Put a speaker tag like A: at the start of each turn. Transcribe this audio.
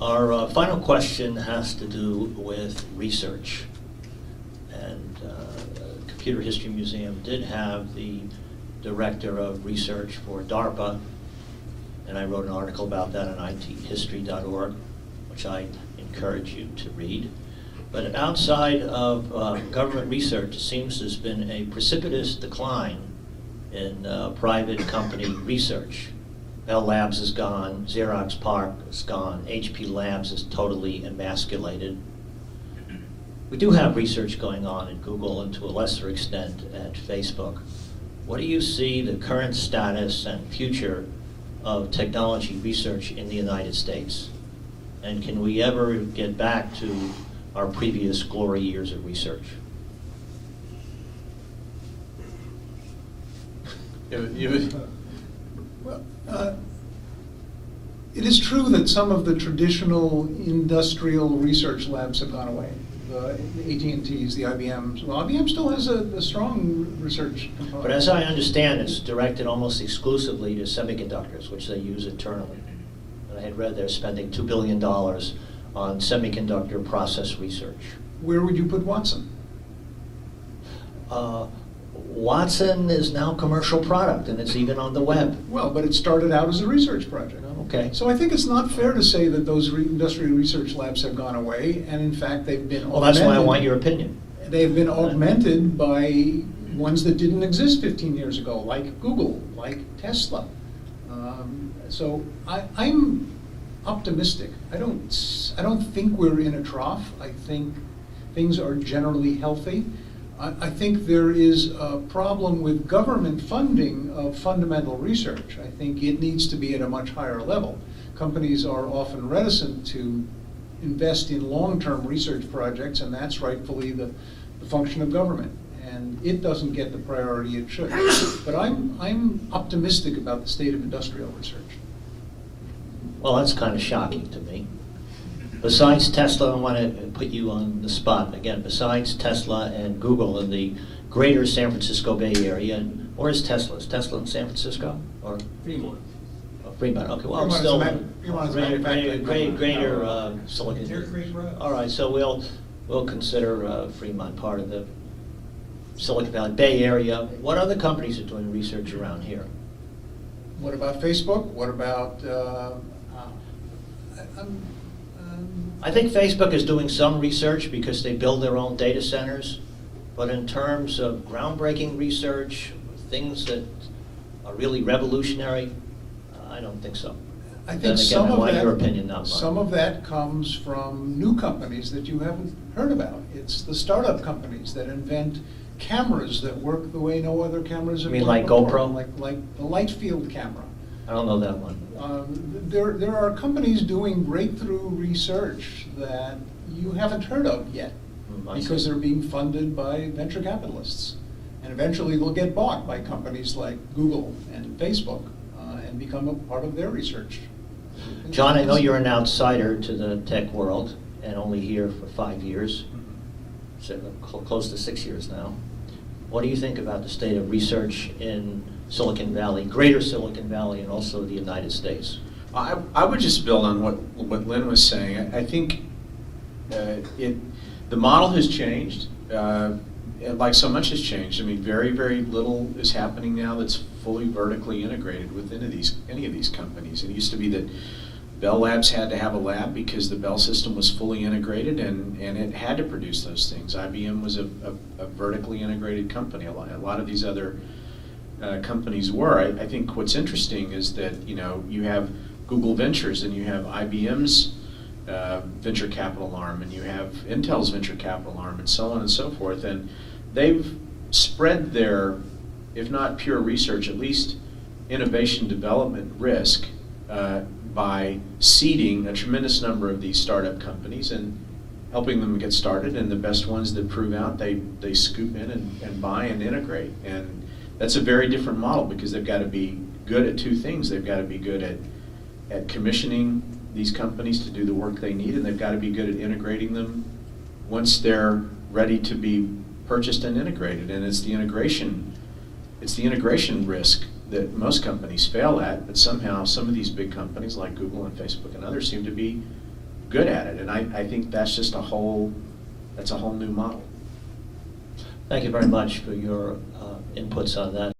A: Our final question has to do with research. And the Computer History Museum did have the director of research for DARPA, and I wrote an article about that on ithistory.org, which I encourage you to read. But outside of government research, it seems there's been a precipitous decline in private company research. Bell Labs is gone, Xerox PARC is gone, HP Labs is totally emasculated. We do have research going on at Google and to a lesser extent at Facebook. What do you see the current status and future of technology research in the United States? And can we ever get back to our previous glory years of research?
B: Well, it is true that some of the traditional industrial research labs have gone away. The AT&Ts, the IBMs. Well, IBM still has a strong research component.
A: But as I understand, it's directed almost exclusively to semiconductors, which they use internally. And I had read they're spending $2 billion on semiconductor process research.
B: Where would you put Watson?
A: Watson is now commercial product, and it's even on the web.
B: Well, but it started out as a research project.
A: Okay.
B: So I think it's not fair to say that those industrial research labs have gone away, and in fact they've been
A: Well, that's why I want your opinion.
B: They've been augmented by ones that didn't exist 15 years ago, like Google, like Tesla. So I'm optimistic. I don't think we're in a trough. I think things are generally healthy. I think there is a problem with government funding of fundamental research. I think it needs to be at a much higher level. Companies are often reticent to invest in long-term research projects, and that's rightfully the function of government. And it doesn't get the priority it should. But I'm optimistic about the state of industrial research.
A: Well, that's kind of shocking to me. Besides Tesla, I want to put you on the spot again. Besides Tesla and Google in the greater San Francisco Bay Area, or is Tesla? Is Tesla in San Francisco? Or
B: Fremont.
A: Fremont. Okay, well,
B: Fremont
A: still
B: greater
A: Silicon.
C: Deer Creek Road.
A: All right, so we'll consider Fremont part of the Silicon Valley Bay Area. What other companies are doing research around here?
B: What about Facebook? What about?
A: I think Facebook is doing some research because they build their own data centers, but in terms of groundbreaking research, things that are really revolutionary, I don't think so.
B: I think
A: then again,
B: some
A: I
B: of
A: want
B: that,
A: your opinion, not mine.
B: Some of that comes from new companies that you haven't heard about. It's the startup companies that invent cameras that work the way no other cameras have
A: You mean
B: worked
A: like
B: before.
A: GoPro?
B: Like the light field camera.
A: I don't know that one.
B: There are companies doing breakthrough research that you haven't heard of yet because they're being funded by venture capitalists. And eventually they'll get bought by companies like Google and Facebook and become a part of their research.
A: John, I know you're an outsider to the tech world and only here for 5 years, so close to 6 years now. What do you think about the state of research in Silicon Valley, greater Silicon Valley, and also the United States?
C: I would just build on what Lynn was saying. I think the model has changed. Like so much has changed. I mean, very, very little is happening now that's fully vertically integrated within any of these companies. It used to be that Bell Labs had to have a lab because the Bell system was fully integrated and it had to produce those things. IBM was a vertically integrated company. A lot of these other companies were. I think what's interesting is that you have Google Ventures and you have IBM's venture capital arm and you have Intel's venture capital arm and so on and so forth, and they've spread their, if not pure research, at least innovation development risk by seeding a tremendous number of these startup companies and helping them get started, and the best ones that prove out they scoop in and buy and integrate. And that's a very different model because they've got to be good at two things. They've got to be good at commissioning these companies to do the work they need, and they've got to be good at integrating them once they're ready to be purchased and integrated. And it's the integration risk that most companies fail at, but somehow some of these big companies like Google and Facebook and others seem to be good at it, and I think that's just that's a whole new model.
A: Thank you very much for your inputs on that.